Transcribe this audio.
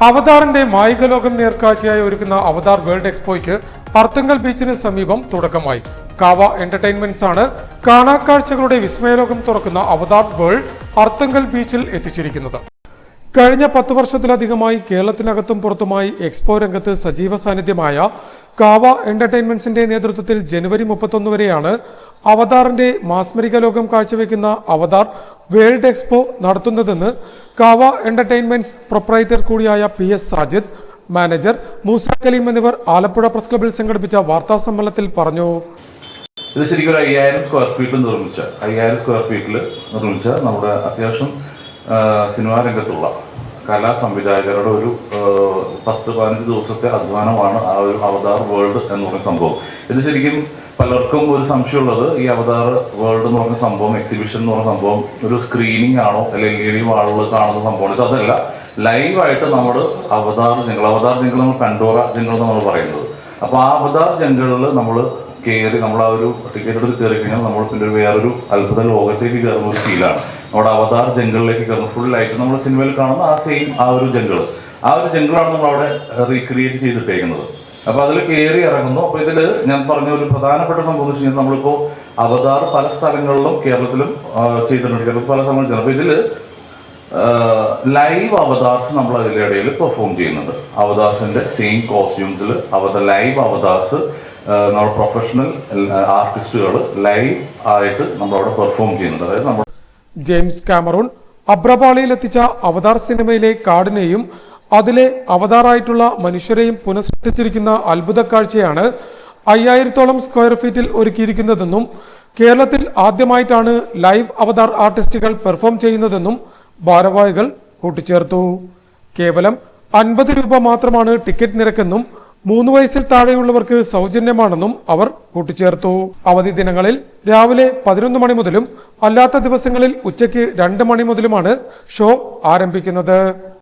അവതാറിന്റെ മായിക ലോകം നേർക്കാഴ്ചയായി ഒരുക്കുന്ന അവതാർ വേൾഡ് എക്സ്പോയ്ക്ക് അർത്തുങ്കൽ ബീച്ചിന് സമീപം തുടക്കമായി. കാവ എന്റർടൈൻമെന്റ്സ് ആണ് കാണാക്കാഴ്ചകളുടെ വിസ്മയലോകം തുറക്കുന്ന അവതാർ വേൾഡ് അർത്തുങ്കൽ ബീച്ചിൽ എത്തിച്ചിരിക്കുന്നത്. കഴിഞ്ഞ 10 വർഷത്തിലധികമായി കേരളത്തിനകത്തും പുറത്തുമായി എക്സ്പോ രംഗത്ത് സജീവ സാന്നിധ്യമായ കാവ എന്റർടൈൻമെന്റ്സിന്റെ നേതൃത്വത്തിൽ ജനുവരി 31 വരെയാണ് അവതാറിന്റെ മാസ്മരിക ലോകം കാഴ്ചവെക്കുന്ന അവതാർ വേൾഡ് എക്സ്പോ നടത്തുന്നതെന്ന് കാവ എന്റർടൈൻമെന്റ്സ് പ്രൊപ്പറേറ്റർ കൂടിയായ PS സാജിദ്, മാനേജർ മൂസ കലീം എന്നിവർ ആലപ്പുഴ പ്രസ് ക്ലബിൽ സംഘടിപ്പിച്ച വാർത്താ സമ്മേളനത്തിൽ പറഞ്ഞു. ഇത് ശരിക്കും ഒരു 5000 സ്ക്വയർ ഫീറ്റിൽ നിർമ്മിച്ച നമ്മുടെ അത്യാവശ്യം സിനിമാ രംഗത്തുള്ള കലാ സംവിധായകരുടെ ഒരു 10-15 ദിവസത്തെ അധ്വാനമാണ് ആ ഒരു അവതാർ വേൾഡ് എന്ന് പറയുന്ന സംഭവം. ഇത് ശരിക്കും പലർക്കും ഒരു സംശയമുള്ളത്, ഈ അവതാർ വേൾഡ് എന്ന് പറഞ്ഞ സംഭവം, എക്സിബിഷൻ എന്ന് പറഞ്ഞ സംഭവം ഒരു സ്ക്രീനിങ് ആണോ അല്ലെങ്കിൽ ആളുകൾ കാണുന്ന സംഭവം. ഇതല്ല, ലൈവായിട്ട് നമ്മൾ അവതാർ ജംഗിൾ നമ്മൾ പൻഡോറ ജംഗിൾ നമ്മൾ പറയുന്നത്. അപ്പോൾ ആ അവതാർ ജംഗിളിൽ നമ്മൾ കയറി, നമ്മൾ ആ ഒരു ടിക്കറ്റ് എടുത്ത് കയറി കഴിഞ്ഞാൽ നമ്മൾ പിന്നെ വേറൊരു അത്ഭുത ലോകത്തേക്ക് കയറുന്ന ഒരു ഫീലാണ്. നമ്മുടെ അവതാർ ജംഗിളിലേക്ക് കയറുന്ന ഫുള്ളായിട്ട് നമ്മൾ സിനിമയിൽ കാണുന്ന ആ ഒരു ജംഗിളാണ് നമ്മൾ അവിടെ റീക്രിയേറ്റ് ചെയ്തിട്ടേക്കുന്നത്. അപ്പോൾ അതിൽ കയറി ഇറങ്ങുന്നു. അപ്പോൾ ഇതിൽ ഞാൻ പറഞ്ഞ ഒരു പ്രധാനപ്പെട്ട സംഭവം എന്ന് വെച്ച് കഴിഞ്ഞാൽ നമ്മളിപ്പോൾ അവതാർ പല സ്ഥലങ്ങളിലും കേരളത്തിലും ചെയ്തിട്ടുണ്ട്, കേരളത്തിൽ പല സ്ഥലങ്ങളും ചെയ്യുന്നത്. അപ്പോൾ ഇതിൽ ലൈവ് അവതാർസ് നമ്മൾ അതിൻ്റെ ഇടയിൽ പെർഫോം ചെയ്യുന്നുണ്ട്. അവതാർസിന്റെ സെയിം കോസ്റ്റ്യൂംസിൽ ലൈവ് അവതാർസ് നമ്മുടെ പ്രൊഫഷണൽ ആർട്ടിസ്റ്റുകൾ ലൈവ് ആയിട്ട് നമ്മളവിടെ പെർഫോം ചെയ്യുന്നുണ്ട്. അതായത് നമ്മൾ ജെയിംസ് കാമറൂൺ അബ്രപാളിയിൽ എത്തിച്ച അവതാർ സിനിമയിലെ കാടിനെയും അതിലെ അവതാറായിട്ടുള്ള മനുഷ്യരെയും പുനഃസൃഷ്ടിച്ചിരിക്കുന്ന അത്ഭുത കാഴ്ചയാണ് 5000-ഓളം സ്ക്വയർ ഫീറ്റിൽ ഒരുക്കിയിരിക്കുന്നതെന്നും കേരളത്തിൽ ആദ്യമായിട്ടാണ് ലൈവ് അവതാർ ആർട്ടിസ്റ്റുകൾ പെർഫോം ചെയ്യുന്നതെന്നും ഭാരവാഹികൾ കൂട്ടിച്ചേർത്തു. കേവലം 50 രൂപ മാത്രമാണ് ടിക്കറ്റ് നിരക്കെന്നും 3 വയസ്സിൽ താഴെയുള്ളവർക്ക് സൗജന്യമാണെന്നും അവർ കൂട്ടിച്ചേർത്തു. അവധി ദിനങ്ങളിൽ രാവിലെ 11 മണി മുതലും അല്ലാത്ത ദിവസങ്ങളിൽ ഉച്ചയ്ക്ക് 2 മണി മുതലുമാണ് ഷോ ആരംഭിക്കുന്നത്.